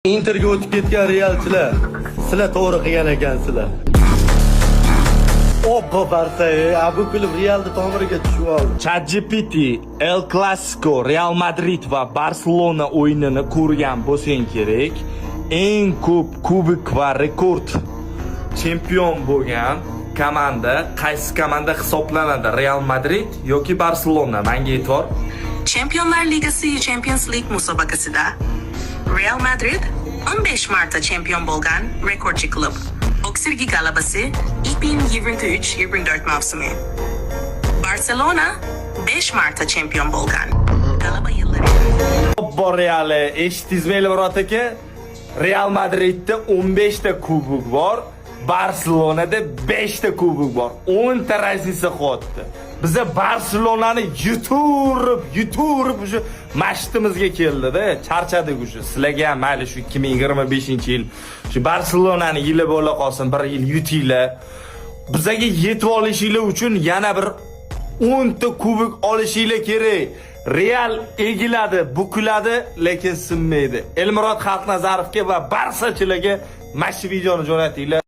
Interga o'tib ketgan Realchilar, sizlar to'g'ri qilgan ekansizlar. Oppa Barsa, bu klub Realni tomiriga tushib oldi. ChatGPT El Clasico, Real Madrid va Barcelona o'yinini ko'rgan bo'lsang kerak, eng ko'p kubok va rekord chempion bo'lgan komanda qaysi komanda hisoblanadi? Real Madrid yoki Barcelona? Menga e'tibor. Chempionlar Ligasi Champions League musobaqasida Real Madrid 15 marta chempion bo'lgan rekordchi klub. Oksirgi g'alabasi 2023-24 mavsumi. Barcelona 5 marta chempion bo'lgan. G'alaba yillari. Oppo Real, eshitdingizmi Elmurod aka? Real Madridda 15 ta kubok bor, Barcelonada 5 ta kubok bor. 10 ta razisa qoldi. Biza Barcelonani yuturib o'sha mashtimizga keldi-da, charchadik o'sha. Sizlarga ham mayli shu 2025-yil shu Barcelonani yili bo'la qolsin, bir yil yutinglar. Bizaga yetib olishinglar uchun yana bir 10 ta kubok olishinglar kerak. Real egiladi, bukiladi, lekin sinmaydi. Elmurod Xalqnazarovga va barsachilarga mana shu videoni jo'natinglar.